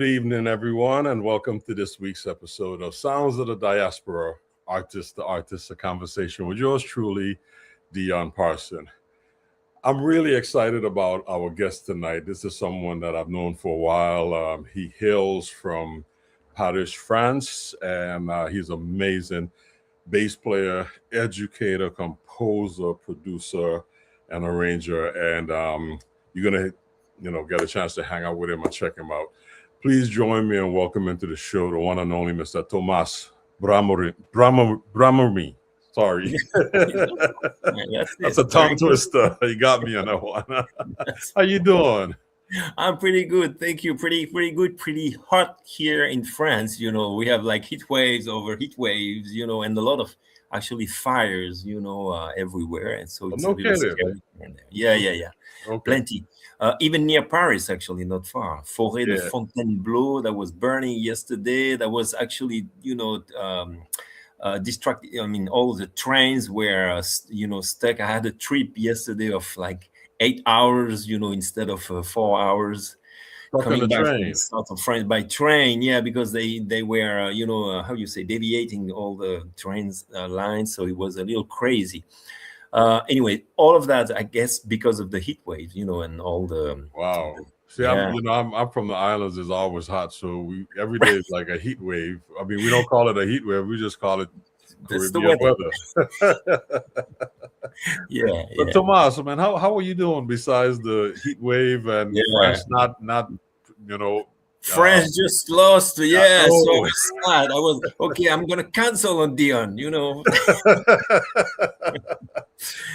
evening, everyone, and welcome to this week's episode of Sounds of the Diaspora, Artist to Artist, a conversation with yours truly, Dion Parson. I'm really excited about our guest tonight. This is someone that I've known for a while. He hails from Paris, France, and he's amazing bass player, educator, composer, producer, and arranger. And you're going to, get a chance to hang out with him and check him out. Please join me and welcome into the show the one and only Mr. Thomas Bramerie. Sorry. That's a tongue twister. You got me on that one. How you doing? I'm pretty good. Thank you. Pretty good. Pretty hot here in France. We have like heat waves over heat waves, and a lot of actually fires, everywhere. And so it's a little scary. Yeah. Okay. Plenty. Even near Paris, actually, not far. Forêt de Fontainebleau that was burning yesterday. That was actually, distracted. I mean, all the trains were, stuck. I had a trip yesterday of like 8 hours, instead of 4 hours. Coming back from the south of France by train, because they were, deviating all the trains lines. So it was a little crazy. Anyway, all of that, I guess, because of the heat wave, and all the. Wow. See, I'm from the islands. It's always hot, so every day is like a heat wave. I mean, we don't call it a heat wave. We just call it Caribbean weather. But Thomas, man, how are you doing besides the heat wave and France not France just lost. So sad. I was okay. I'm gonna cancel on Dion.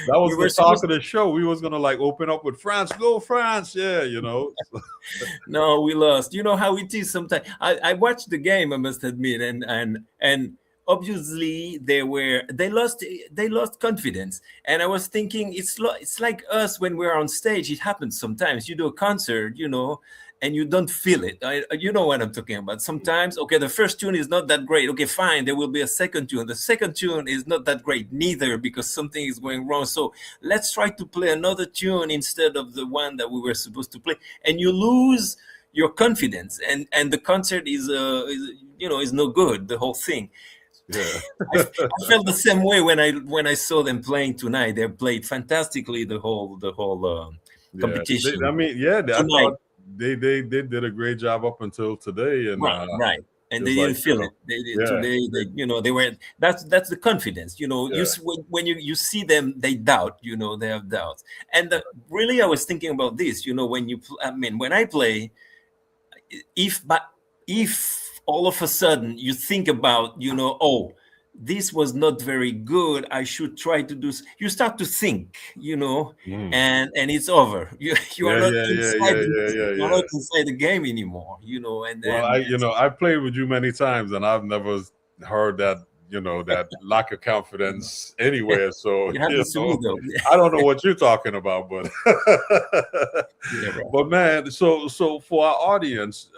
That was the talk of the show. We was gonna open up with France. Go France, No, we lost. You know how it is sometimes. I watched the game, I must admit, and obviously they lost confidence. And I was thinking it's like us when we're on stage. It happens sometimes. You do a concert, and you don't feel it. You know what I'm talking about. Sometimes, the first tune is not that great. Okay, fine, there will be a second tune. The second tune is not that great neither because something is going wrong. So let's try to play another tune instead of the one that we were supposed to play. And you lose your confidence. And the concert is no good, the whole thing. Yeah. I felt the same way when I saw them playing tonight. They played fantastically the whole competition. I thought they did a great job up until today, and right. And they didn't feel it. Today, they were. That's the confidence. When you see them, they doubt. They have doubts. And really, I was thinking about this. When I play, if all of a sudden you think about, this was not very good, I should try to do. You start to think, and it's over. You are not inside the game anymore, I played with you many times, and I've never heard that, that lack of confidence anywhere. So I don't know what you're talking about, but but man, so for our audience,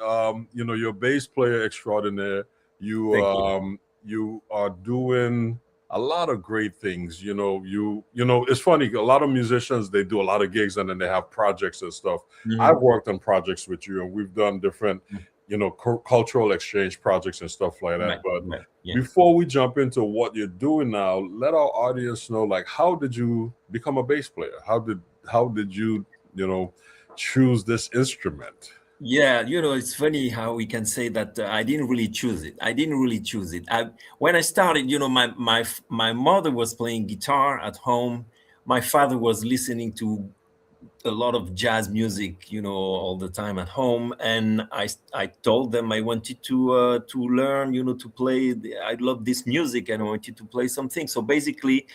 you're a bass player extraordinaire. You are doing a lot of great things. It's funny. A lot of musicians, they do a lot of gigs and then they have projects and stuff. Mm-hmm. I've worked on projects with you, and we've done different, cultural exchange projects and stuff like that. Before we jump into what you're doing now, let our audience know, how did you become a bass player? How did you, choose this instrument? Yeah, it's funny how we can say that I didn't really choose it. When I started, my mother was playing guitar at home. My father was listening to a lot of jazz music, all the time at home. And I told them I wanted to learn, to play. I love this music and I wanted to play something. So basically,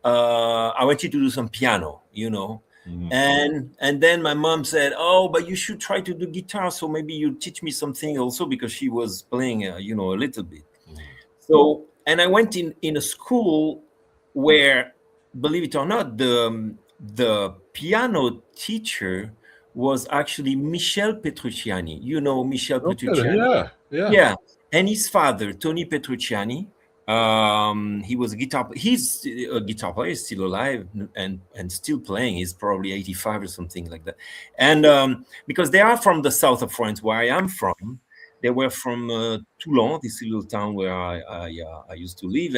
I wanted to do some piano, Mm-hmm. And then my mom said, but you should try to do guitar. So maybe you teach me something also, because she was playing, a little bit. Mm-hmm. So, and I went in a school where, believe it or not, the piano teacher was actually Michel Petrucciani. Michel Petrucciani? Yeah. And his father, Tony Petrucciani, he was a guitar. He's a guitar player, still alive and still playing. He's probably 85 or something like that. And because they are from the south of France, where I am from, They were from Toulon, this little town where I used to live,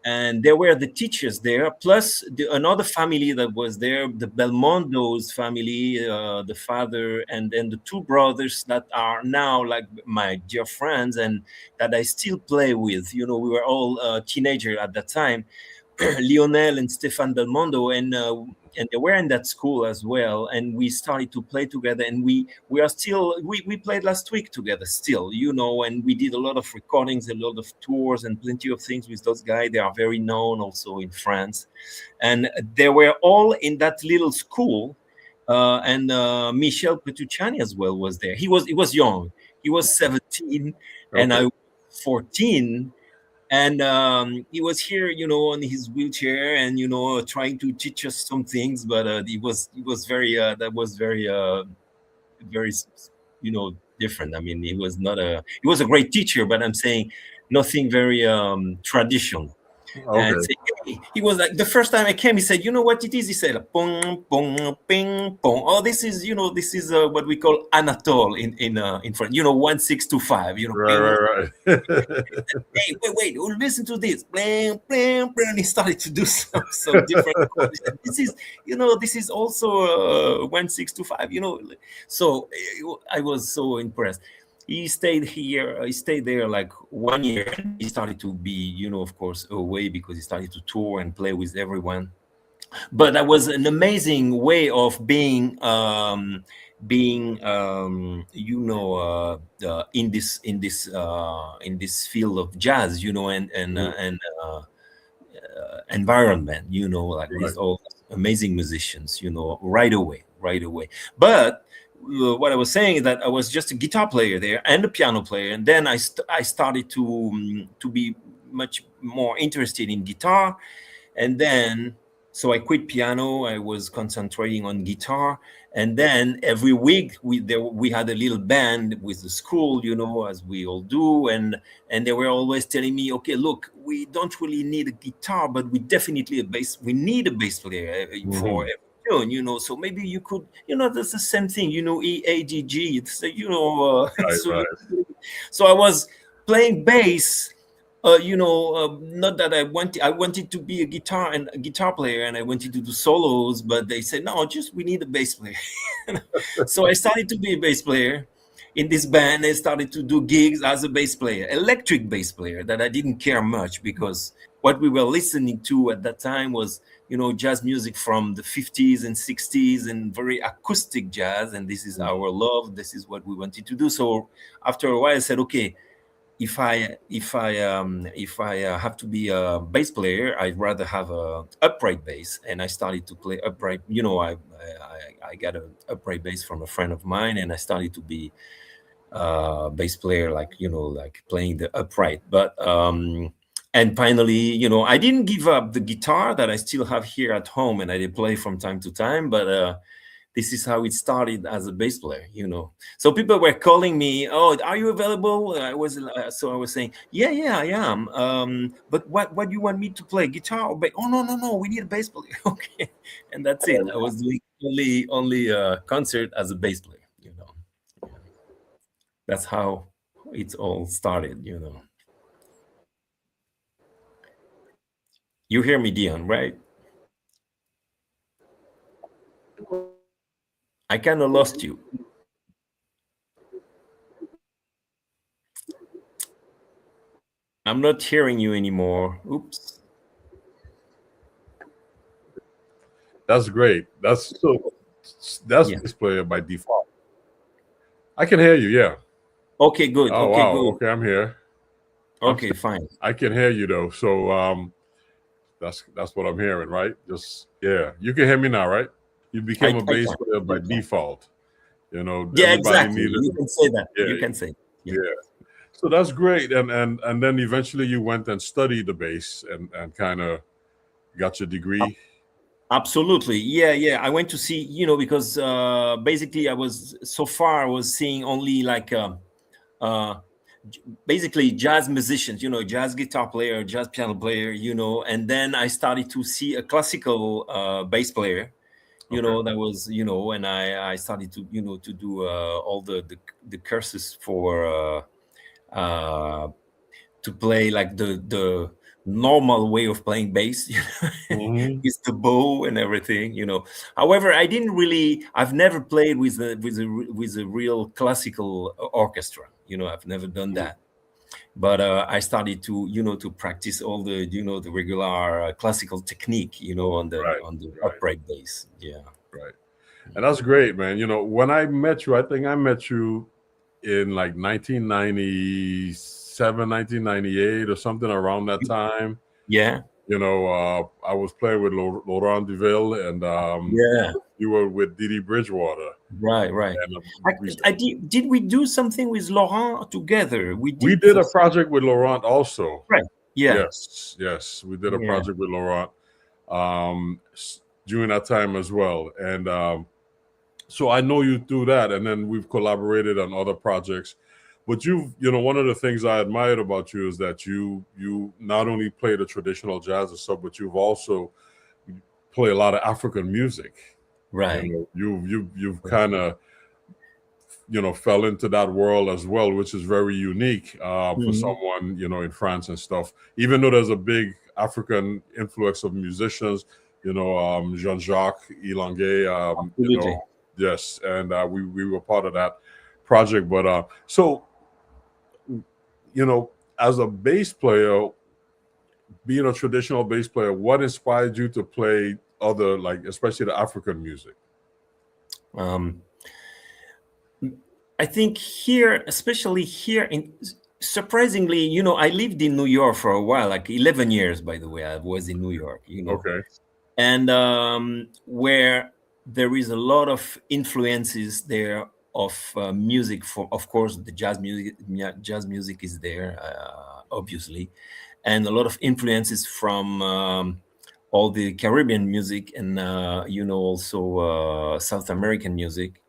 and there were the teachers there, plus another family that was there, the Belmondo's family, the father, and then the two brothers that are now like my dear friends and that I still play with. You know, we were all teenagers at that time, Lionel and Stefan Belmondo, and they were in that school as well, and we started to play together, and we are still we played last week together still, you know, and we did a lot of recordings, a lot of tours, and plenty of things with those guys. They are very known also in France, and they were all in that little school, and Michel Petrucciani as well was there. He was young. He was 17, and I was 14. And he was here, you know, on his wheelchair, and you know, trying to teach us some things. But he was very very, you know, different. I mean, he was a great teacher, but I'm saying nothing very traditional. And he was like, the first time I came, he said, "You know what it is?" He said, "Pong, pong, ping, pong." Oh, this is, you know, this is what we call Anatole in French. You know, 1 6 2 5. You know, right. Hey, wait! Listen to this. Blam, blam, blam. He started to do some different. This is, you know, this is also 1 6 2 5. You know, so I was so impressed. He stayed here. He stayed there like 1 year. He started to be, you know, of course, away because he started to tour and play with everyone. But that was an amazing way of being, you know, in this field of jazz, you know, and environment, you know, like these all amazing musicians, you know, right away. But what I was saying is that I was just a guitar player there and a piano player, and then I started to be much more interested in guitar, and then so I quit piano. I was concentrating on guitar, and then every week we had a little band with the school, you know, as we all do, and they were always telling me, okay, look, we don't really need a guitar, but we definitely we need a bass player for every tune, you know, so maybe you could, you know, that's the same thing, you know, EAGG, it's, you know, so I was playing bass. You know, not that I wanted to be a guitar player, and I wanted to do solos, but they said, no, just we need a bass player. So I started to be a bass player in this band. I started to do gigs as a bass player, electric bass player, that I didn't care much, because what we were listening to at that time was, you know, jazz music from the 50s and 60s and very acoustic jazz, and this is our love. This is what we wanted to do. So after a while I said, okay, if I have to be a bass player, I'd rather have a upright bass. And I started to play upright. You know, I got an upright bass from a friend of mine, and I started to be a bass player, like, you know, like playing the upright. But and finally, you know, I didn't give up the guitar that I still have here at home, and I did play from time to time. But this is how it started as a bass player, you know. So people were calling me, "Oh, are you available?" I was saying, "Yeah, I am. But what do you want me to play? Guitar or bass?" "Oh, no, we need a bass player." Okay, and that's it. I was doing only a concert as a bass player, you know. That's how it all started, you know. You hear me, Dion, right? I kind of lost you. I'm not hearing you anymore. Oops. That's great. That's bass player by default. I can hear you. Yeah. Okay, good. Oh, okay, wow. good. Okay, I'm here. Okay, fine. I can hear you though. So that's what I'm hearing, right? Just you can hear me now, right? You became a bass player by default. You know, yeah, exactly. You can say that. Yeah, you can say. Yeah. So that's great. And then eventually you went and studied the bass and kind of got your degree. Absolutely. Yeah. I went to see, you know, because basically I was seeing only like basically jazz musicians, you know, jazz guitar player, jazz piano player, you know, and then I started to see a classical bass player, That was, when I started to, to do all the courses for to play like the normal way of playing bass, with the bow and everything. However, I've never played with a real classical orchestra. I've never done that. But I started to to practice all the the regular classical technique on the upright bass. Right. And that's great, man. When I met you, I think I met you in like 1997, 1998 or something around that time. Yeah. I was playing with Laurent de Wilde, and you were with Didi Bridgewater. Right. And, did we do something with Laurent together? We did a project with Laurent also. Right. Yeah. Yes. We did a project with Laurent during that time as well. And so I know you do that, and then we've collaborated on other projects. But one of the things I admired about you is that you not only play the traditional jazz and stuff, but you've also play a lot of African music. Right. You've kind of fell into that world as well, which is very unique for someone in France and stuff. Even though there's a big African influence of musicians, Jean-Jacques Ilangué, yes, and we were part of that project. But so as a bass player, being a traditional bass player, what inspired you to play other, like especially the African music? I think here, especially here surprisingly, I lived in New York for a while, like 11 years, by the way. I was in New York, Okay. And where there is a lot of influences there of music. Of course, the jazz music is there, obviously, and a lot of influences from all the Caribbean music and also South American music.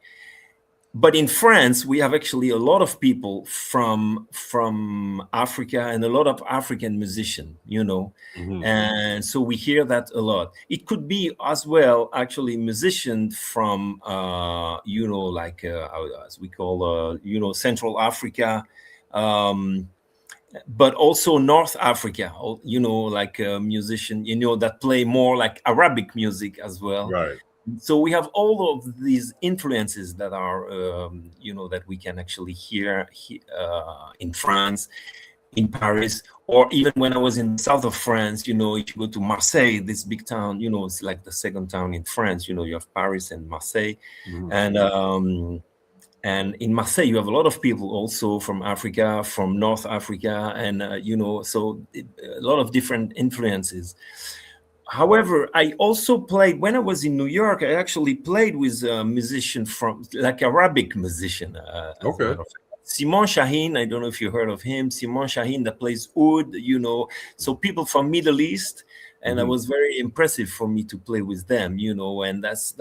But in France, we have actually a lot of people from Africa and a lot of African musicians, and so we hear that a lot. It could be as well, actually, musicians from, like as we call, Central Africa, but also North Africa, like a musician, that play more like Arabic music as well. Right. So we have all of these influences that are, that we can actually hear in France, in Paris, or even when I was in the south of France, if you go to Marseille, this big town, it's like the second town in France, you have Paris and Marseille. And in Marseille, you have a lot of people also from Africa, from North Africa, and, so a lot of different influences. However, I also played, when I was in New York, I actually played with a musician from, like Arabic musician. Okay. Simon Shaheen, I don't know if you heard of him. Simon Shaheen that plays oud, so people from Middle East. And it was very impressive for me to play with them, and that's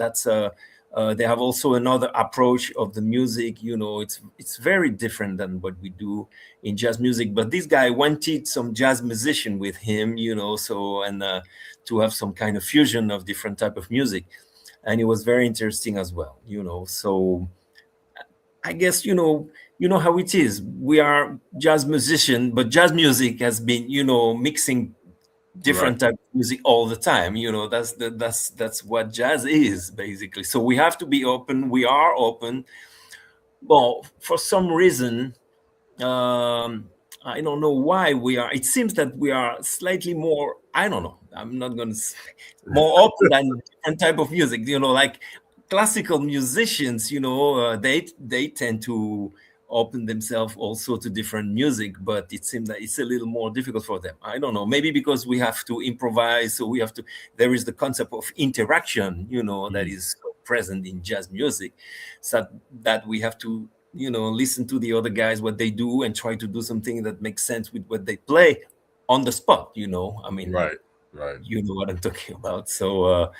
they have also another approach of the music, it's very different than what we do in jazz music. But this guy wanted some jazz musician with him, so, and to have some kind of fusion of different type of music. And it was very interesting as well, so I guess, how it is. We are jazz musician, but jazz music has been, mixing different type of music all the time. That's what jazz is, basically. So we have to be open. We are open. Well, for some reason, I don't know why we are. It seems that we are slightly more, I don't know, I'm not going to say more open than different type of music, like classical musicians, they tend to open themselves also to different music, but it seems that it's a little more difficult for them. I don't know, maybe because we have to improvise, so there is the concept of interaction, that is present in jazz music, so that we have to, listen to the other guys, what they do, and try to do something that makes sense with what they play on the spot, I mean, right. You know what I'm talking about. So,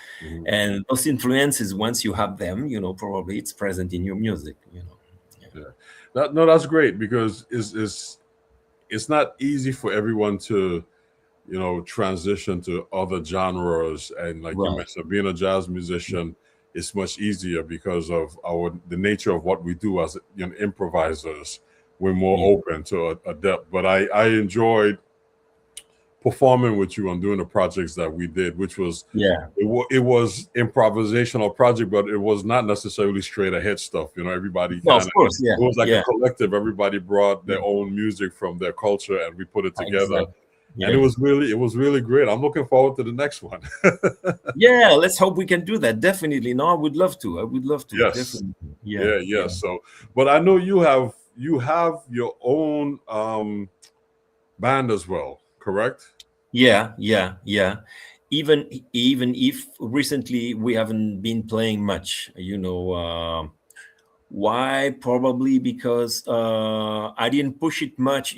and those influences, once you have them, probably it's present in your music, Yeah. No, that's great, because it's not easy for everyone to, transition to other genres. And like you mentioned, being a jazz musician, it's much easier because of the nature of what we do as improvisers. We're more open to a depth. But I enjoyed performing with you on doing the projects that we did, which was it was improvisational project, but it was not necessarily straight ahead stuff. Everybody of course, it was like a collective. Everybody brought their own music from their culture, and we put it together. Exactly. And it was really great. I'm looking forward to the next one. Yeah, let's hope we can do that. Definitely. No, I would love to. Yes. Definitely. Yeah. So, but I know you have your own band as well, correct? Yeah. Even if recently we haven't been playing much, why? Probably because I didn't push it much.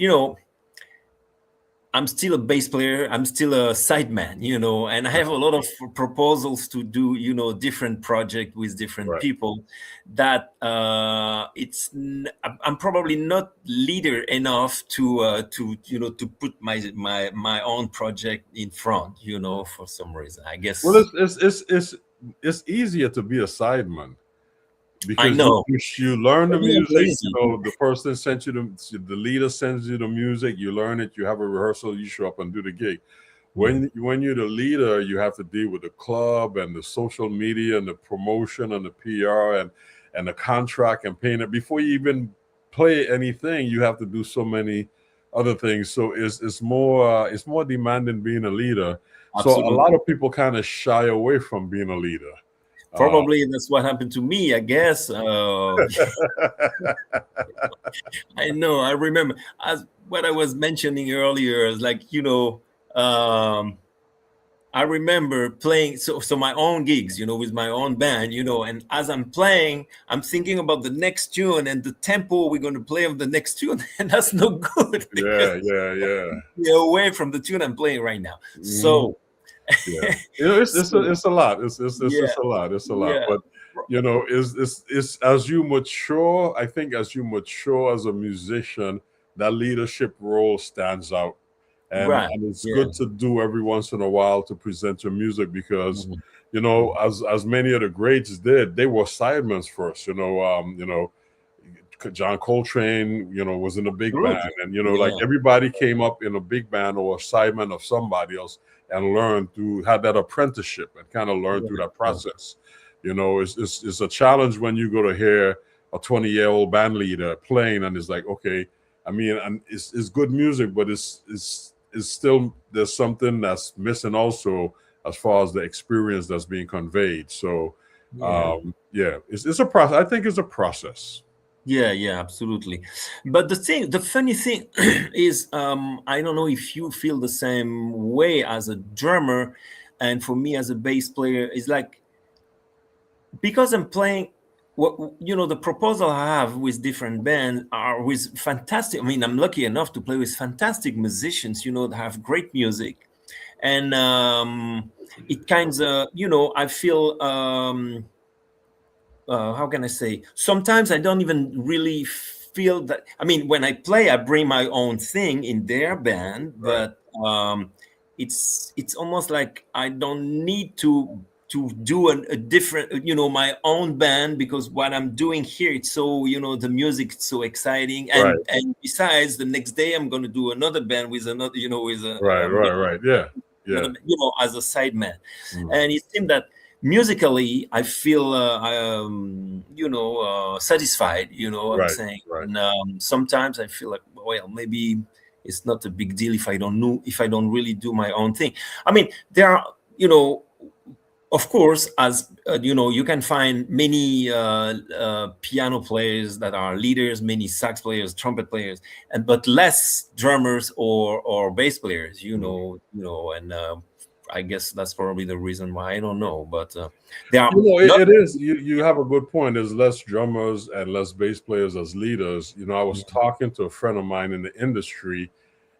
I'm still a bass player. I'm still a sideman, and I have a lot of proposals to do, different project with different people. That I'm probably not leader enough to put my own project in front, for some reason. I guess. Well, it's easier to be a sideman. Because I know you learn the music. The person sent you the leader sends you the music. You learn it. You have a rehearsal. You show up and do the gig. When you're the leader, you have to deal with the club and the social media and the promotion and the PR and the contract and paying it before you even play anything. You have to do so many other things. So it's more demanding being a leader. Absolutely. So a lot of people kind of shy away from being a leader. Probably that's what happened to me, I guess. I know. I remember as what I was mentioning earlier is like, I remember playing so my own gigs, with my own band, and as I'm playing, I'm thinking about the next tune and the tempo we're going to play of the next tune, and that's no good. Yeah. You're away from the tune I'm playing right now. So. Yeah, it's a lot. It's a lot. It's a lot. But it's as you mature. I think as you mature as a musician, that leadership role stands out, and it's good to do every once in a while to present your music because as many of the greats did, they were sidemans first. John Coltrane, was in a big band, and like everybody came up in a big band or a sideman of somebody else and learned to have that apprenticeship and kind of learn through that process. It's a challenge when you go to hear a 20-year-old band leader playing and it's like, okay, I mean, and it's good music, but it's still there's something that's missing also as far as the experience that's being conveyed. So it's a process. I think it's a process. Yeah, absolutely. But the funny thing is, I don't know if you feel the same way as a drummer, and for me as a bass player, is like because I'm playing. The proposal I have with different bands are with fantastic. I mean, I'm lucky enough to play with fantastic musicians, that have great music, and it kind of, I feel. How can I say? Sometimes I don't even really feel that. I mean, when I play, I bring my own thing in their band, but it's almost like I don't need to do a different, my own band because what I'm doing here, it's so, the music is so exciting, and besides, the next day I'm going to do another band with another, with a as a sideman, and it seemed that. Musically, I feel satisfied. I'm saying, and sometimes I feel like, well, maybe it's not a big deal if I don't really do my own thing. I mean, there are, of course, as you can find many piano players that are leaders, many sax players, trumpet players, but less drummers or bass players. And. I guess that's probably the reason why. I don't know, but there are. It is. You have a good point. There's less drummers and less bass players as leaders. I was talking to a friend of mine in the industry,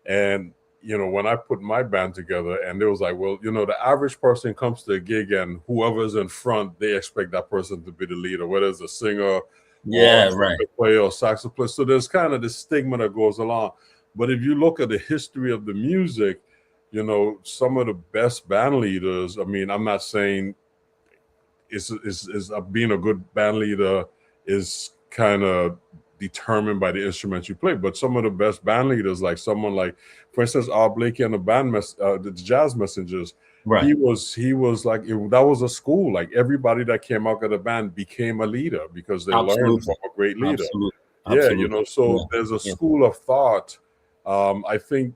and when I put my band together, and they was like, well, the average person comes to a gig, and whoever's in front, they expect that person to be the leader, whether it's a singer, or a player, or saxophone. So there's kind of this stigma that goes along. But if you look at the history of the music. Some of the best band leaders, I mean, I'm not saying being a good band leader is kind of determined by the instruments you play. But some of the best band leaders, like someone like, for instance, Art Blakey and the Jazz Messengers, Right. he was like, that was a school. Like everybody that came out of the band became a leader because they learned from a great leader. Absolutely. So there's a school of thought. I think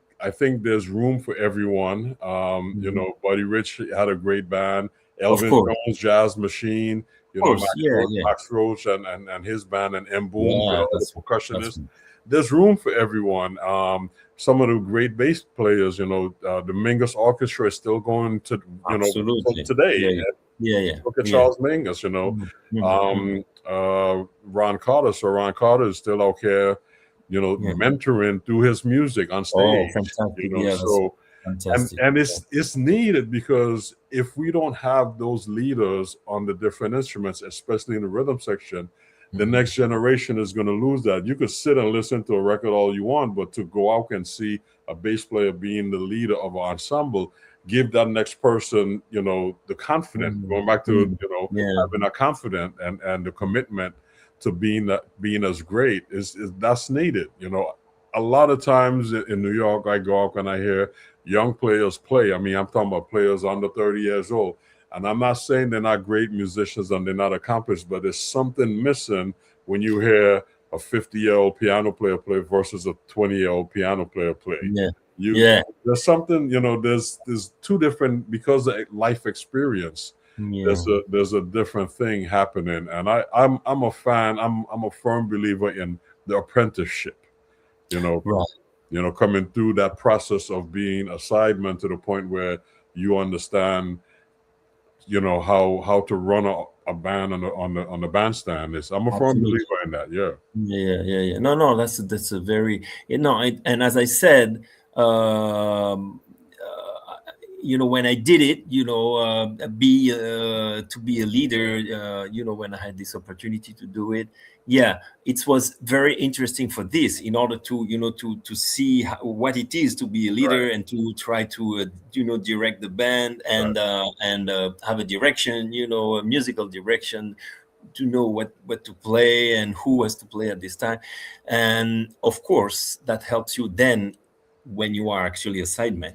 there's room for everyone. Buddy Rich had a great band. Elvin Jones, Jazz Machine, Max Roach and his band, and M. Boom, with all the percussionists. There's room for everyone. Some of the great bass players, the Mingus Orchestra is still going to, today. Look at Charles Mingus, Ron Carter. So Ron Carter is still out here, mentoring through his music on stage. Fantastic. And it's needed, because if we don't have those leaders on the different instruments, especially in the rhythm section, the next generation is going to lose that. You could sit and listen to a record all you want, but to go out and see a bass player being the leader of an ensemble, give that next person, the confidence. Going back to having a confidence and the commitment to being as great that's needed. A lot of times in New York, I go out and I hear young players play. I mean, I'm talking about players under 30 years old. And I'm not saying they're not great musicians and they're not accomplished, but there's something missing when you hear a 50-year-old piano player play versus a 20-year-old piano player play. There's something, there's two different, because of life experience. There's a different thing happening. And I'm a fan. I'm a firm believer in the apprenticeship. Coming through that process of being a sideman to the point where you understand, how to run a band on the bandstand. I'm a firm believer in that. No, that's a very, and as I said, when I did it, to be a leader, when I had this opportunity to do it, it was very interesting for this, in order to, to see what it is to be a leader, and to try to, direct the band and have a direction, a musical direction, to know what to play and who has to play at this time. And of course, that helps you then when you are actually a sideman,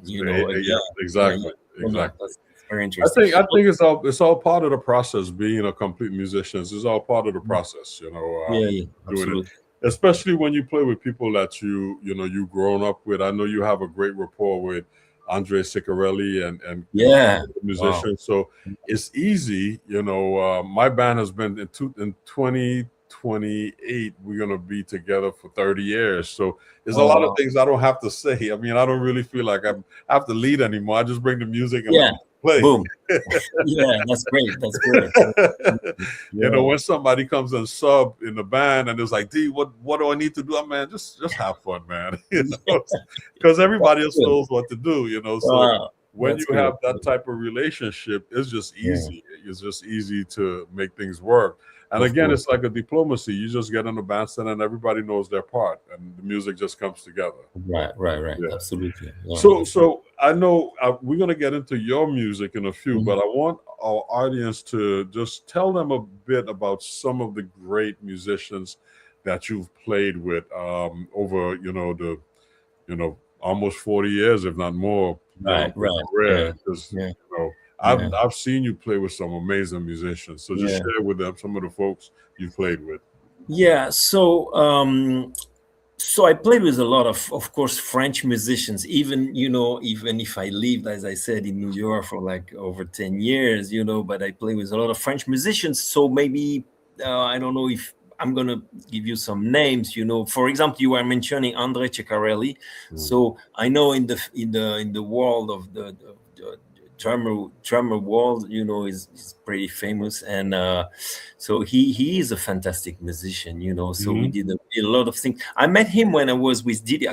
Exactly. That's very interesting. I think it's all part of the process. Being a complete musician is all part of the process. Doing it, especially when you play with people that you've grown up with. I know you have a great rapport with André Ceccarelli and musicians. So it's easy. My band has been in 2028, we're going to be together for 30 years. So there's a lot of things I don't have to say. I mean, I don't really feel like I have to lead anymore. I just bring the music and play. Boom. That's great. That's great. When somebody comes and sub in the band and it's like, D, what do I need to do? Man, just have fun, man. Because everybody else knows what to do, So when you have that type of relationship, it's just easy. It's just easy to make things work. And again, it's like a diplomacy. You just get on the bandstand and everybody knows their part, and the music just comes together. Right. Absolutely. So I know we're going to get into your music in a few, but I want our audience to just tell them a bit about some of the great musicians that you've played with over, almost 40 years, if not more. Right. I've seen you play with some amazing musicians. So just share with them some of the folks you played with. So I played with a lot of course, French musicians. Even if I lived, as I said, in New York for like over 10 years, but I played with a lot of French musicians. So maybe I don't know if I'm gonna give you some names. For example, you were mentioning André Ceccarelli. So I know in the world of the drummer world, is pretty famous, and so he is a fantastic musician, So we did a lot of things. I met him when I was with Didi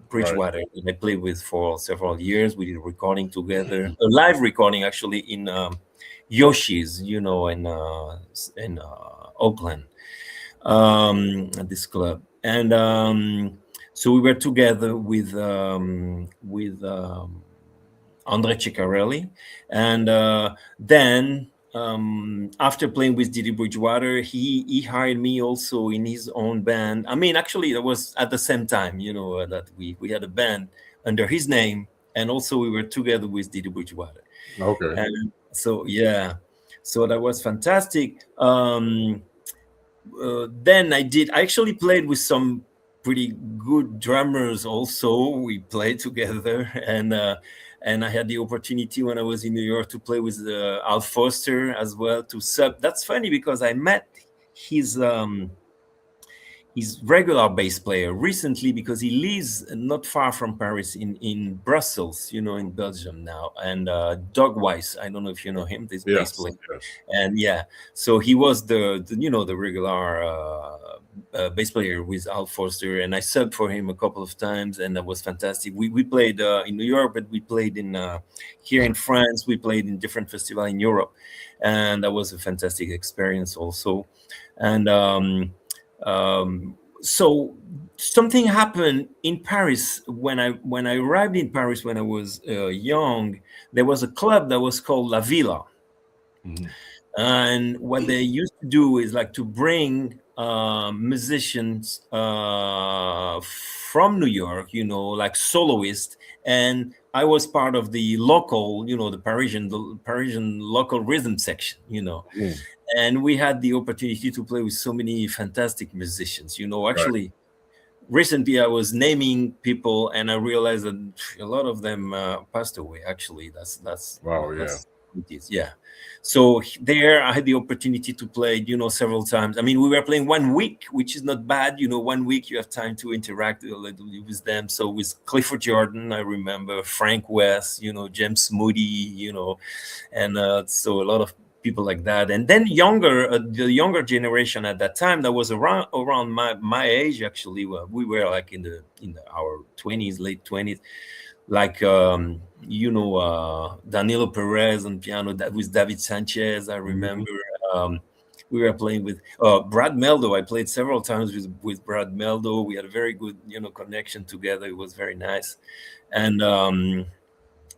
Bridgewater, and I played with for several years. We did a recording together, a live recording actually in Yoshi's, in Oakland, at this club, and so we were together with André Ceccarelli, and then after playing with Didi Bridgewater, he hired me also in his own band. I mean, actually, it was at the same time, that we had a band under his name, and also we were together with Didi Bridgewater. Okay. And so so that was fantastic. Then I actually played with some pretty good drummers also. We played together, and I had the opportunity when I was in New York to play with Al Foster as well to sub. That's funny because I met his regular bass player recently, because he lives not far from Paris in Brussels, in Belgium now. And Doug Weiss, I don't know if you know him, this bass player. Yes. And so he was the regular bass player with Al Foster, and I subbed for him a couple of times, and that was fantastic. We played in New York, but we played in here in France. We played in different festivals in Europe, and that was a fantastic experience also. And so something happened in Paris when I arrived in Paris when I was young. There was a club that was called La Villa. Mm-hmm. And what they used to do is like to bring musicians from New York, like soloists. And I was part of the local, the Parisian local rhythm section, Mm. And we had the opportunity to play with so many fantastic musicians. Actually, right. Recently I was naming people, and I realized that a lot of them passed away. Actually, that's wow, yeah. So there I had the opportunity to play, several times. I mean, we were playing 1 week, which is not bad. 1 week you have time to interact a little with them. So with Clifford Jordan, I remember Frank West, James Moody, and so a lot of people like that. And then the younger generation at that time that was around my age, actually, we were like in our 20s, late 20s, like Danilo Perez on piano, with David Sanchez. I remember we were playing with Brad Meldo. I played several times with Brad Meldo. We had a very good connection together. It was very nice. And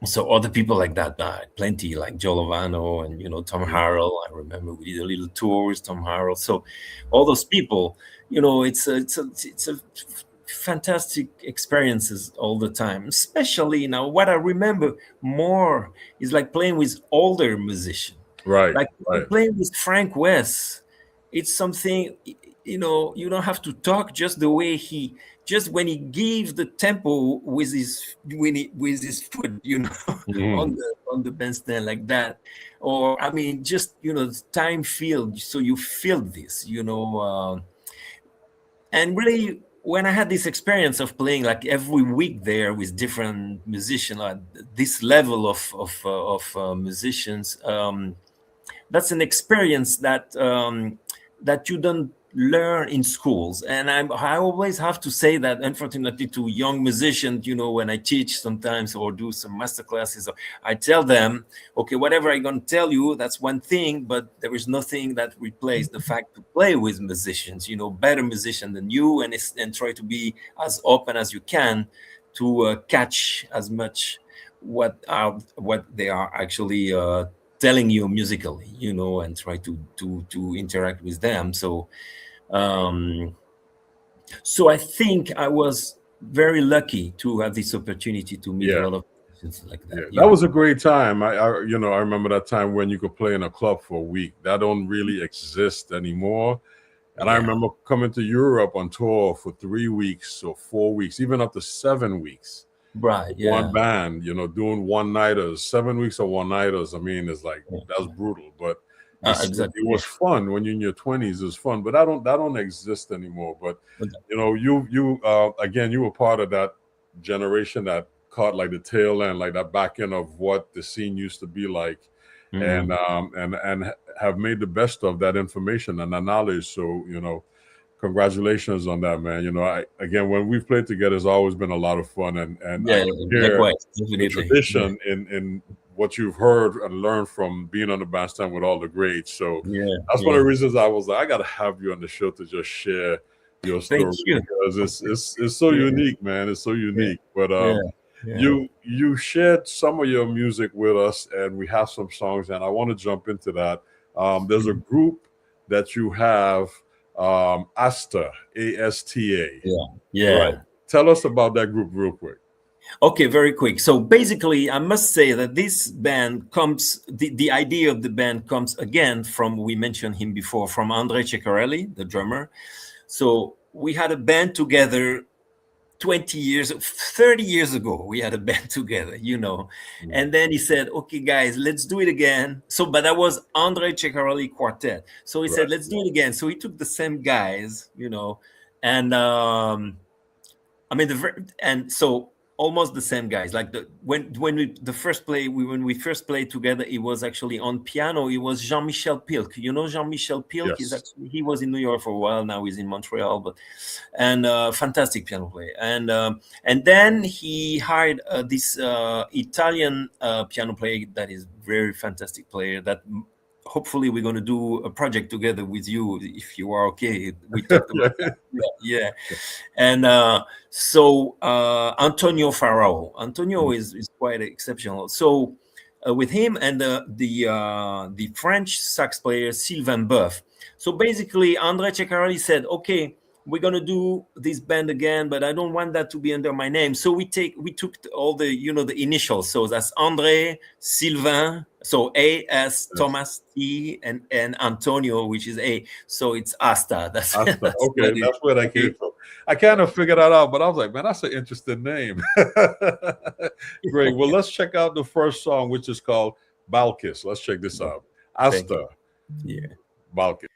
so other people like that, plenty, like Joe Lovano and Tom Harrell. I remember we did a little tour with Tom Harrell. So all those people, it's a fantastic experiences all the time. Especially now, what I remember more is like playing with older musicians. Right. Like playing with Frank West. It's something, you don't have to talk, just the way when he gives the tempo with his foot, on the bandstand like that. Or I mean, just time feel, so you feel this, and really, when I had this experience of playing like every week there with different musicians, like this level of musicians, that's an experience that that you don't learn in schools. And I always have to say that, unfortunately, to young musicians, when I teach sometimes or do some master classes, I tell them, okay, whatever I'm going to tell you, that's one thing, but there is nothing that replaces the fact to play with musicians, better musicians than you, and try to be as open as you can to catch as much what they are actually telling you musically, and try to interact with them. So so I think I was very lucky to have this opportunity to meet a lot of musicians like that. That was a great time. I remember that time when you could play in a club for a week. That don't really exist anymore. And I remember coming to Europe on tour for 3 weeks or 4 weeks, even up to 7 weeks. Right. Yeah. One band, doing one-nighters, 7 weeks of one-nighters. I mean, it's like, that's brutal, but exactly. It was fun when you're in your 20s. It was fun, but that don't exist anymore. But you again, you were part of that generation that caught like the tail end, like that back end of what the scene used to be like, and have made the best of that information and that knowledge. So congratulations on that, man. Again, when we've played together, it's always been a lot of fun, and likewise, the tradition in what you've heard and learned from being on the bandstand with all the greats. So that's one of the reasons I was like, I got to have you on the show to just share your story. Thank you. Because it's so unique, man. It's so unique. But Yeah. You shared some of your music with us, and we have some songs, and I want to jump into that. There's a group that you have, Asta, ASTA. Yeah. Right. Yeah. Tell us about that group real quick. Okay, very quick. So basically, I must say that this band comes, the idea of the band comes again from, we mentioned him before, from André Ceccarelli, the drummer. So we had a band together 20 years, 30 years ago. We had a band together, and then he said, okay, guys, let's do it again. So, but that was André Ceccarelli quartet. So he said, let's do it again. So he took the same guys, and I mean, and so almost the same guys. Like when we first played together, it was actually on piano. It was Jean-Michel Pilk. Jean-Michel Pilk is actually, he was in New York for a while. Now he's in Montreal, and fantastic piano player. And then he hired this Italian piano player that is very fantastic player that. Hopefully we're going to do a project together with you if you are okay. We talked about that. Yeah. And so Antonio Farao. Antonio is quite exceptional. So with him and the French sax player Sylvain Boeuf. So basically André Ceccarelli said, okay, we're going to do this band again, but I don't want that to be under my name. So we took all the, the initials. So that's André, Sylvain, so A as Thomas T and Antonio, which is A. So it's Asta. That's okay, that's where that came from. I kind of figured that out, but I was like, man, that's an interesting name. Great. Well, let's check out the first song, which is called Balkis. Let's check this out. Asta. Yeah. Balkis.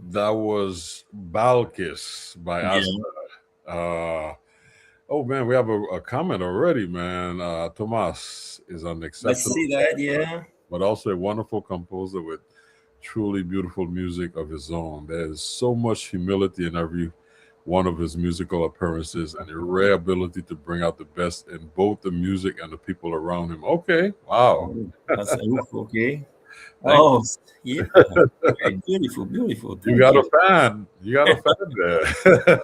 That was Balkis by Asta. Oh man, we have a comment already, man. Tomas is an exceptional. Let's see that, yeah. But also a wonderful composer with truly beautiful music of his own. There's so much humility in every one of his musical appearances and a rare ability to bring out the best in both the music and the people around him. Okay, wow. That's okay. Oh, yeah. Right. Beautiful, beautiful. You Thank got you. a fan. You got a fan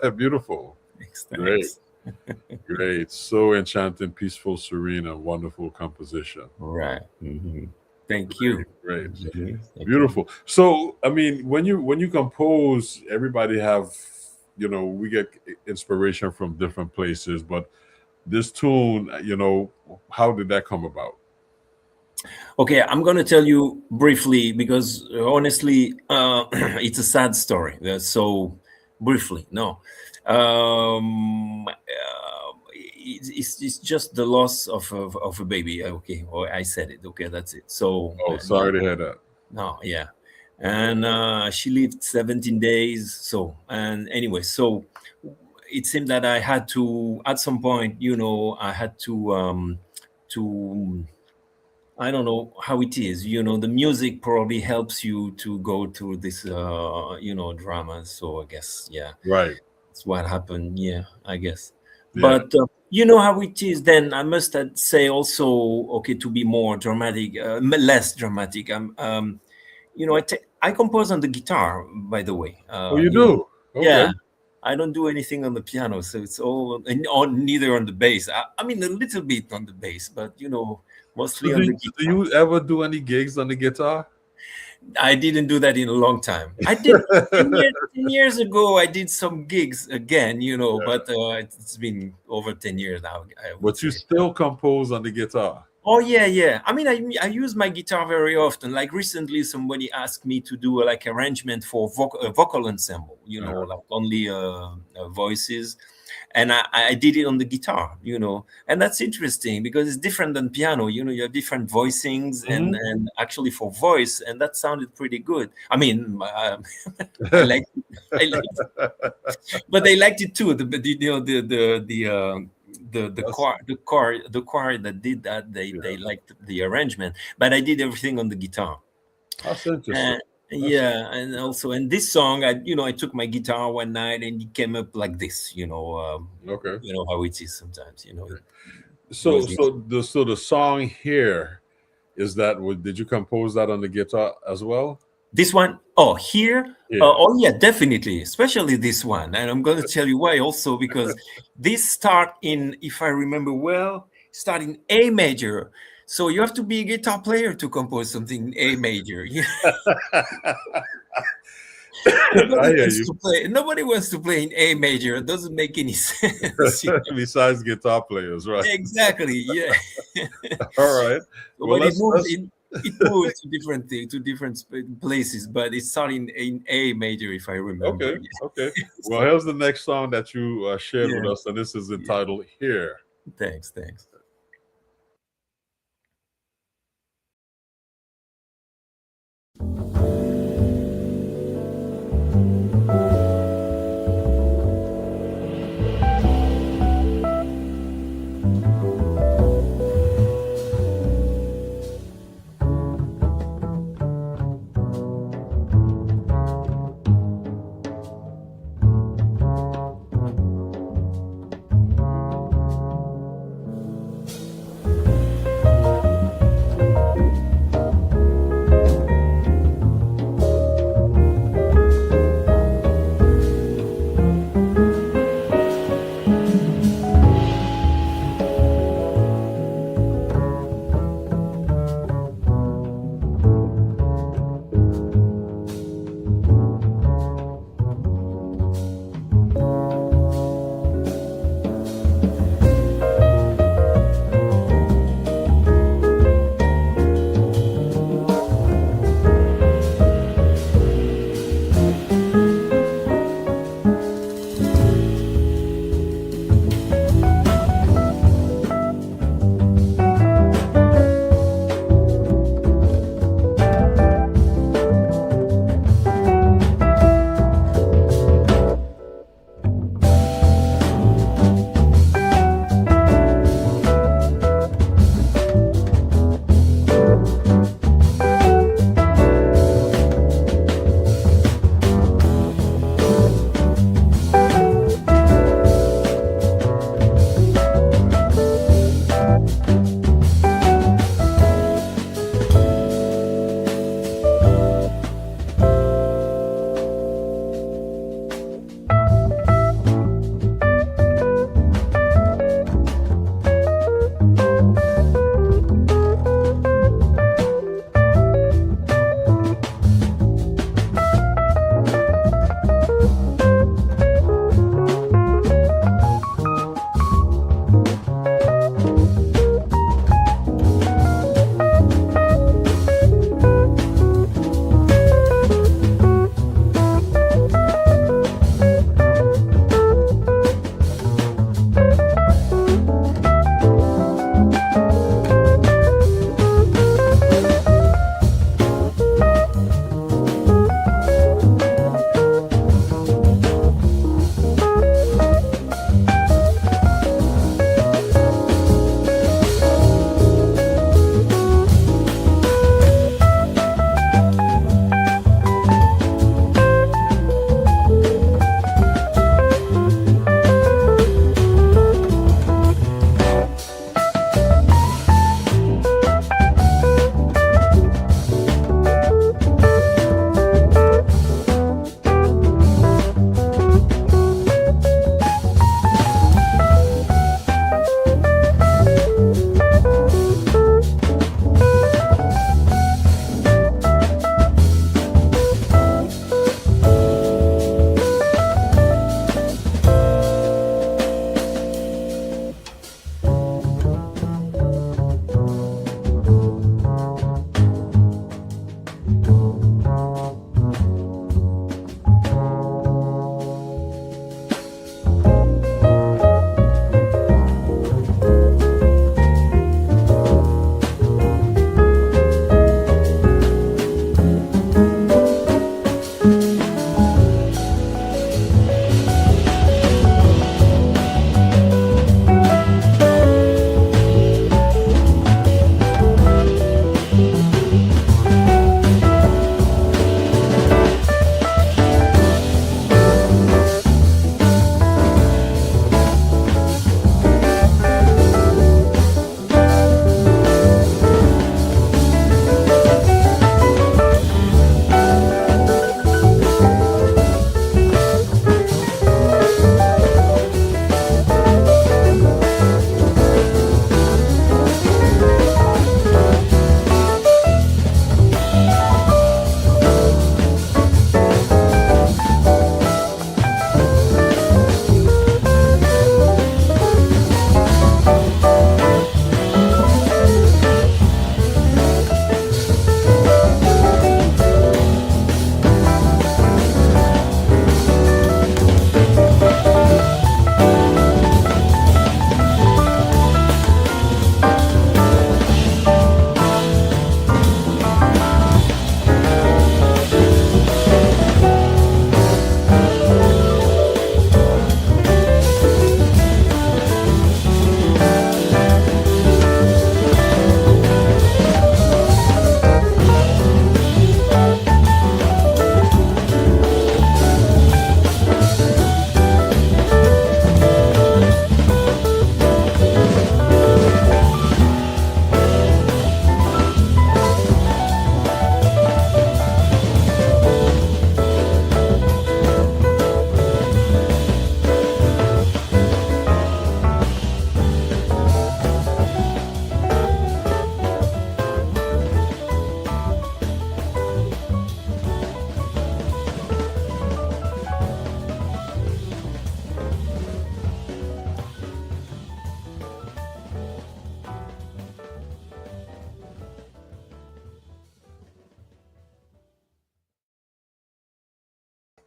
there. Beautiful. Thanks, Great. thanks. Great. So enchanting, peaceful, serene, and wonderful composition. Right. Thank you. Great. Mhm. Thank Beautiful. So, I mean, when you compose, everybody have, we get inspiration from different places, but this tune, how did that come about? Okay, I'm going to tell you briefly because honestly, it's a sad story. So briefly, no. It's just the loss of a baby. Okay, I said it. Okay, that's it. So Oh, sorry to hear that. no, yeah, and she lived 17 days. So and anyway, so it seemed that I had to at some point, I had to I don't know how it is. The music probably helps you to go through this, drama. So I guess, yeah, Right. that's what happened. Yeah, I guess. Yeah. But you know how it is. Then I must say also, okay, to be more dramatic, less dramatic. I compose on the guitar, by the way. Oh, you do? Okay. Yeah. I don't do anything on the piano, so it's all, and neither on the bass. I mean, a little bit on the bass, but mostly So on the guitar. do you ever do any gigs on the guitar? I didn't do that in a long time. I did 10 years ago. I did some gigs again, but it's been over 10 years now. But you still compose on the guitar? Oh yeah. I mean, I use my guitar very often. Like recently, somebody asked me to do like arrangement for vocal ensemble. Like only voices, and I did it on the guitar. And that's interesting because it's different than piano. You have different voicings, and actually for voice, and that sounded pretty good. I mean, I liked it, but they liked it too. The choir that did that, they liked the arrangement, but I did everything on the guitar. That's interesting. And also, and this song, I took my guitar one night and it came up like this. Okay. You know how it is sometimes. So the song here is that. Did you compose that on the guitar as well? This one, here? Yeah. Definitely, especially this one. And I'm going to tell you why also, because this start in, if I remember well, start in A major. So you have to be a guitar player to compose something in A major. Nobody wants to play in A major. It doesn't make any sense. Besides guitar players, right? Exactly, yeah. All right. Well, it moved to different places, but it started in A major, if I remember. Okay. Well, here's the next song that you shared with us, and this is entitled Here. Thanks.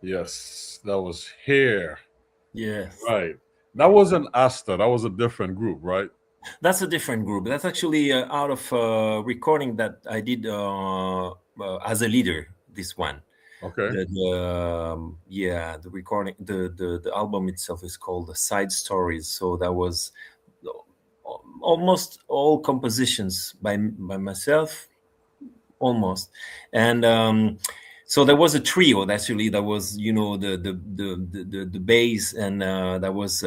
Yes, that was here. Yes. Right. That wasn't Asta. That was a different group, right? That's a different group. That's actually out of recording that I did as a leader. This one. Okay. The recording, the album itself is called The Side Stories. So that was almost all compositions by myself, almost, and so there was a trio actually. That was the bass, and that was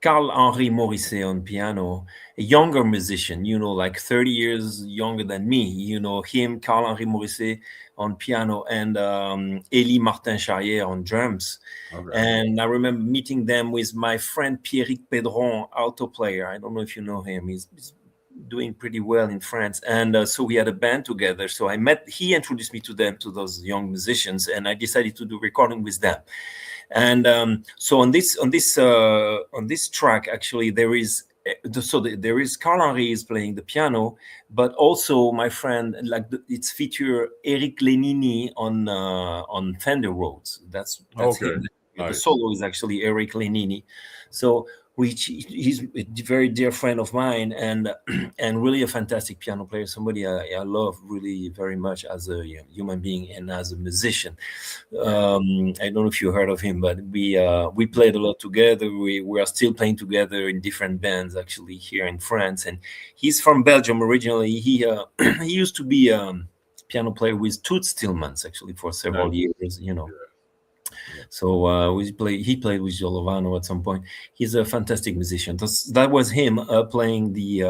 Carl-Henri Morisset on piano, a younger musician, like 30 years younger than me. Him, Carl-Henri Morisset on piano, and Élie Martin-Charrière on drums. Okay. And I remember meeting them with my friend Pierrick Pedron, alto player. I don't know if you know him. He's doing pretty well in France. And so we had a band together. So he introduced me to those young musicians, and I decided to do recording with them. And so on this track, actually, there is Carl-Henri is playing the piano, but also my friend, it's feature Eric Lenini on Fender Rhodes. That's okay. Him. Nice. The solo is actually Eric Lenini, so he's a very dear friend of mine, and really a fantastic piano player. Somebody I love really very much as a human being and as a musician. I don't know if you heard of him, but we played a lot together. We are still playing together in different bands actually here in France. And he's from Belgium originally. He used to be a piano player with Toots Thielemans actually for several years. Yeah. So he played with Giovanni at some point. He's a fantastic musician. That was him playing the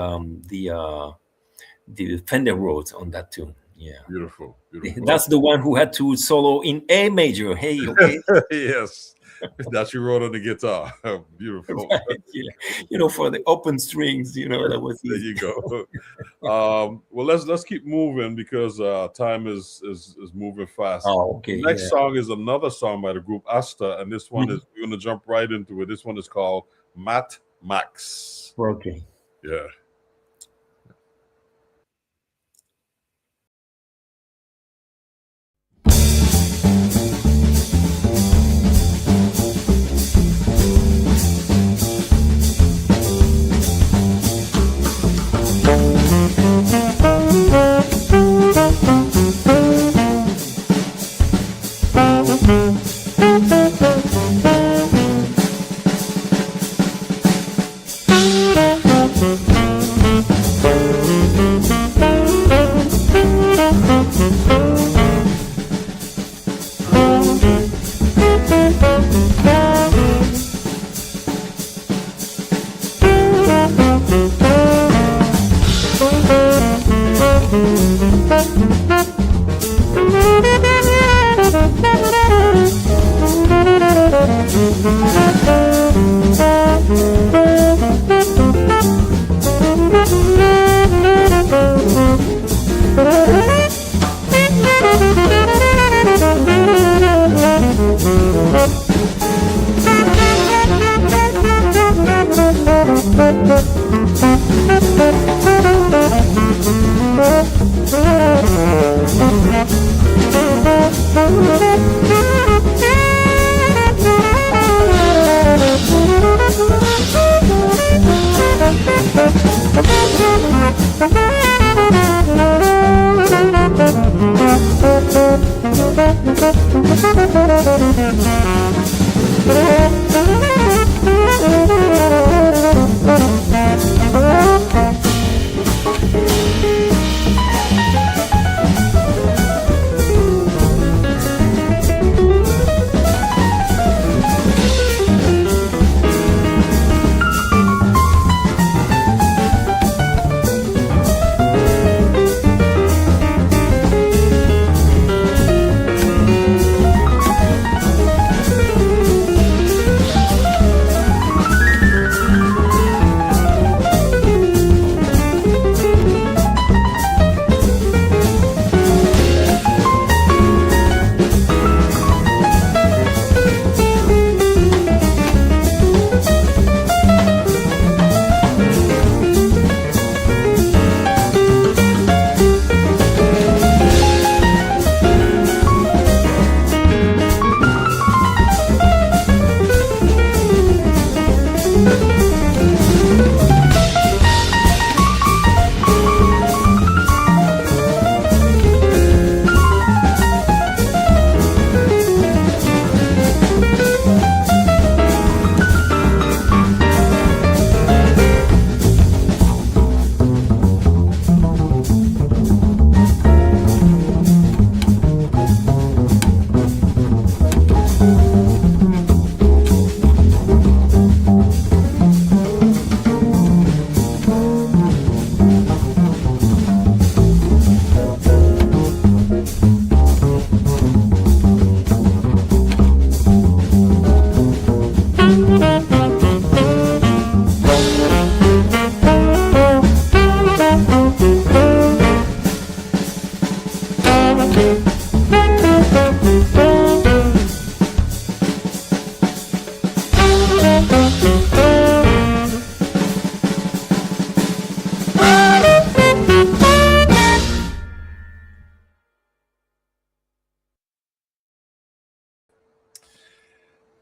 Fender Rhodes on that tune. Yeah, beautiful. That's the one who had to solo in A major. Hey, okay. Yes, that you wrote on the guitar. Beautiful. Right, yeah. For the open strings. That was easy. There you go. Well, let's keep moving because time is moving fast. Oh, okay. The next song is another song by the group Asta, and this one is, we're going to jump right into it. This one is called Matt Max. Okay. Yeah.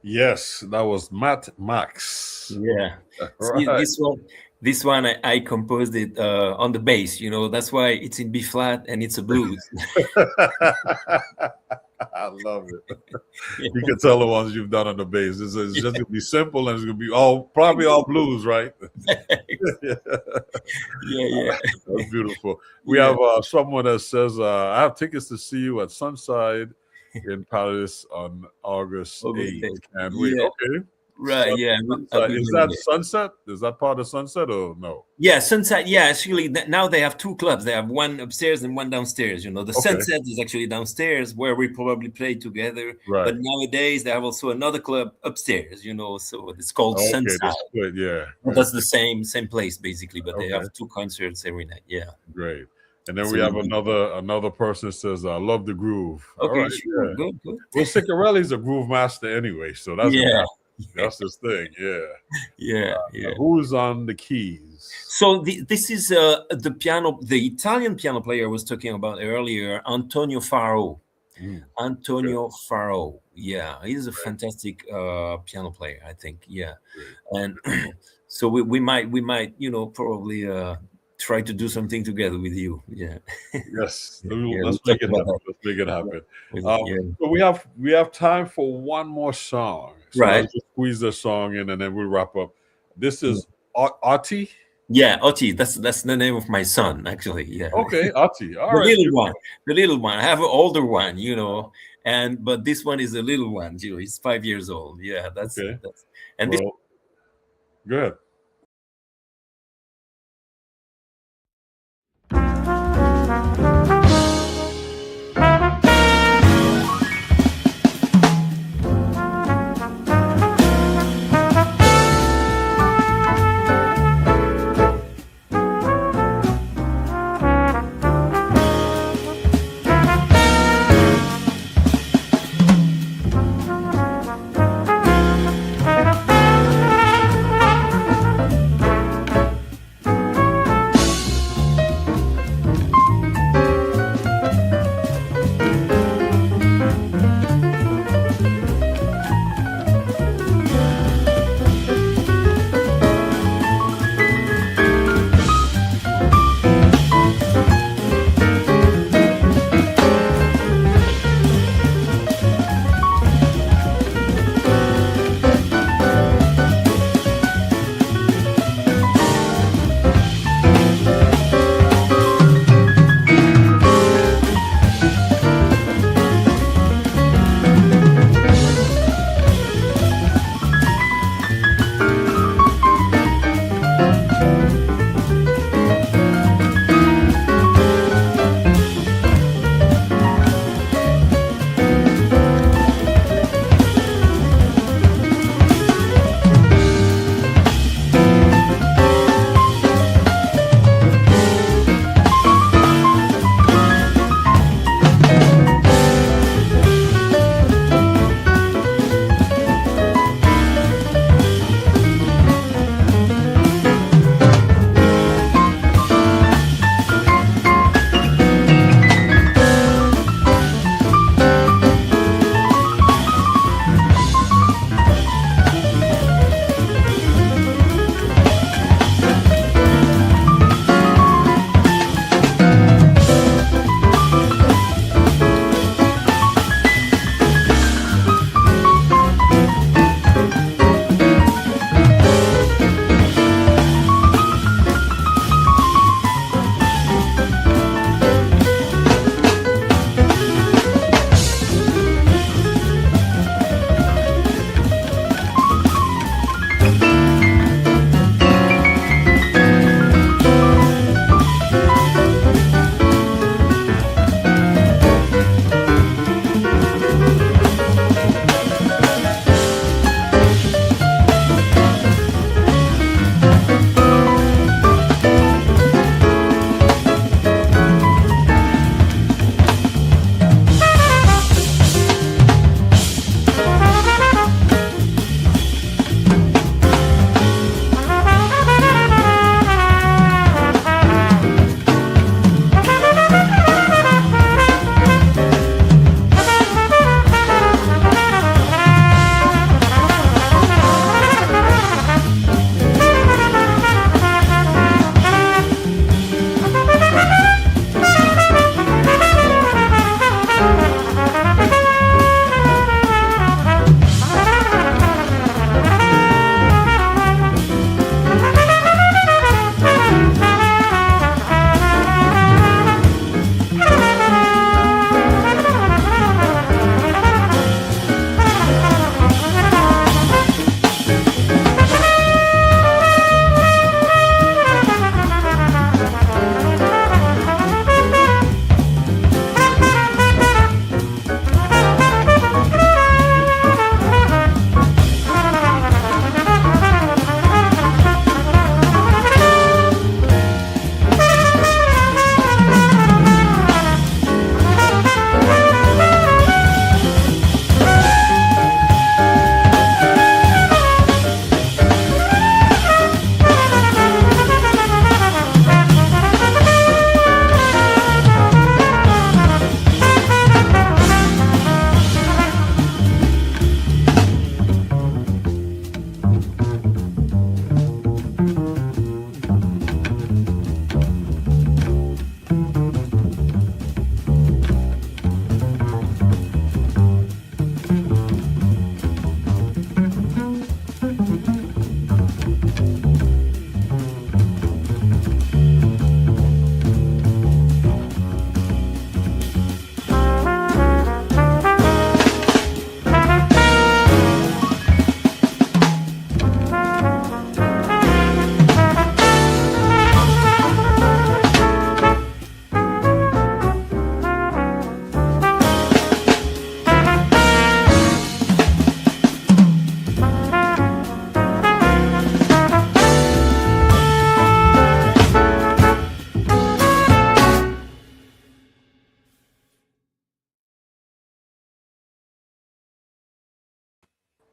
Yes, that was Matt Max. Yeah. Right. See, this one I composed it on the bass. You know, that's why it's in B flat and it's a blues. I love it. Yeah. You can tell the ones you've done on the bass. It's just gonna be simple and it's gonna be probably all blues, right? Yeah. That's beautiful. We have someone that says, I have tickets to see you at Sunside in Paris on August 8th. Can't wait. Yeah. Okay. Right. Sunset. Is that Sunset? Is that part of Sunset or no? Yeah, Sunset. Yeah, actually, now they have two clubs. They have one upstairs and one downstairs. You know, the Sunset is actually downstairs where we probably play together. Right. But nowadays they have also another club upstairs. You know, so it's called Sunset. That's good. Yeah. That's the same place basically, but they have two concerts every night. Yeah. Great. And then we have another person that says, I love the groove. Okay, right, sure. Good. Well, Ceccarelli's a groove master anyway, so that's that's his thing. Yeah. Who's on the keys? So this is the piano, the Italian piano player I was talking about earlier, Antonio Faro. Antonio Faro. Yeah, he's a fantastic piano player, I think. Yeah. And so we might, you know, probably try to do something together with you. Yeah. Yes. Let's make it happen. Let's make it happen. So we have time for one more song. So let's just squeeze the song in and then we'll wrap up. This is Ati. Yeah, Oti. That's the name of my son, actually. Yeah. Okay, Ati. All right. The little one. I have an older one, you know, but this one is a little one. You know, he's 5 years old. Yeah, that's okay. Go ahead.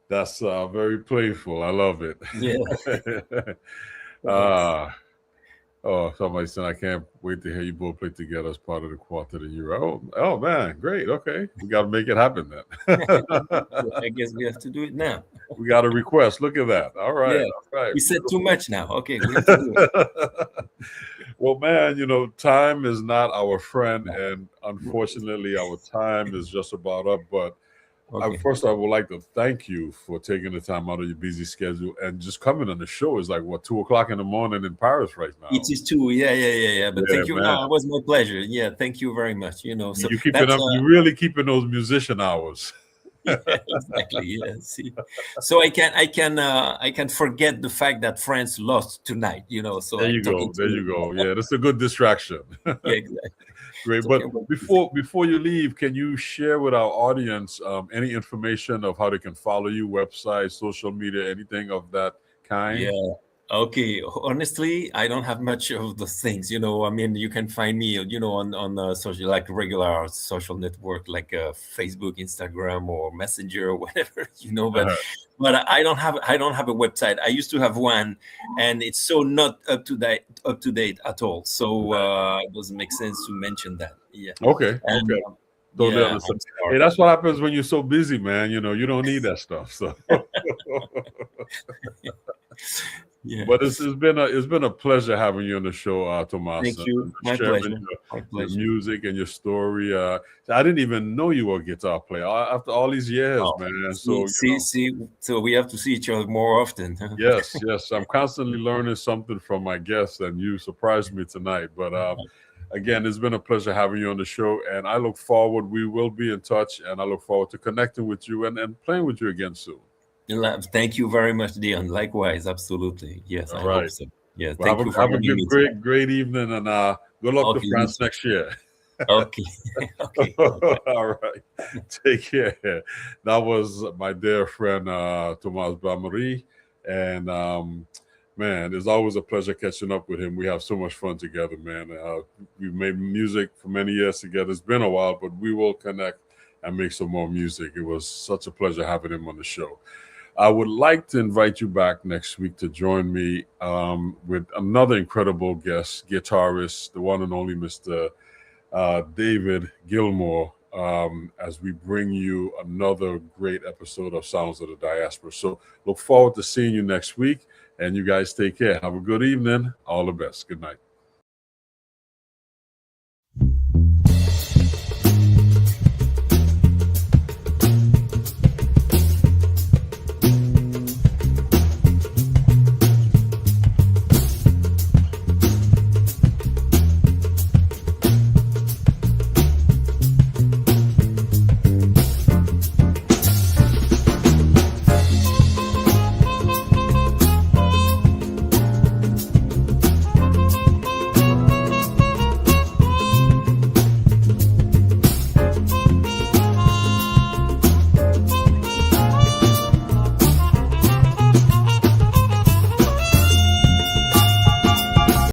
That's very playful. I love it. Yeah. Oh, somebody said I can't wait to hear you both play together as part of the Quartet of Europe. Oh man, great. Okay, we got to make it happen then. I guess we have to do it now. We got a request. Look at that. All right, Yeah, all right. we said too much now. Okay, we have to do it. Well, man, time is not our friend, and unfortunately, our time is just about up. But Okay. first, I would like to thank you for taking the time out of your busy schedule and just coming on the show. It's like, what, 2:00 in the morning in Paris right now? It is too. Yeah. But Yeah, thank you. man. No, it was my pleasure. Yeah, thank you very much. So You keeping up. You really keeping those musician hours. Yeah, exactly. Yeah. See, so I can forget the fact that France lost tonight. So There you go. There you go. Yeah, that's a good distraction. Yeah, exactly. Great. So, But okay, before you leave, can you share with our audience any information of how they can follow you, website, social media, anything of that kind? yeah. Okay. Honestly, I don't have much of those things. I mean, you can find me, on social, like regular social network, like Facebook, Instagram, or Messenger, or whatever. But Uh-huh. but I don't have a website. I used to have one, and it's so not up to date at all. So it doesn't make sense to mention that. Yeah. Okay. And Okay. Totally yeah, understand. I'm Hey, sorry. that's what happens when you're so busy, man. You don't need that stuff. So, Yeah. but it's been a pleasure having you on the show, Tomas. Thank you. My Sharing pleasure. My your pleasure. music and your story. I didn't even know you were a guitar player after all these years, Oh, man. see. So we have to see each other more often. Yes. I'm constantly learning something from my guests, and you surprised me tonight. But again, it's been a pleasure having you on the show, and I look forward. We will be in touch, and I look forward to connecting with you and playing with you again soon. Thank you very much, Dion. Likewise, absolutely. Yes, All I right. hope so. Yeah, Well, thank you for have a having good, me tonight. great evening, and good luck to Okay, France next year. okay, okay. All right. Take care. That was my dear friend, Thomas Bramerie. And man, it's always a pleasure catching up with him. We have so much fun together, man. We've made music for many years together. It's been a while, but we will connect and make some more music. It was such a pleasure having him on the show. I would like to invite you back next week to join me with another incredible guest, guitarist, the one and only Mr. David Gilmour, as we bring you another great episode of Sounds of the Diaspora. So look forward to seeing you next week, and you guys take care. Have a good evening. All the best. Good night.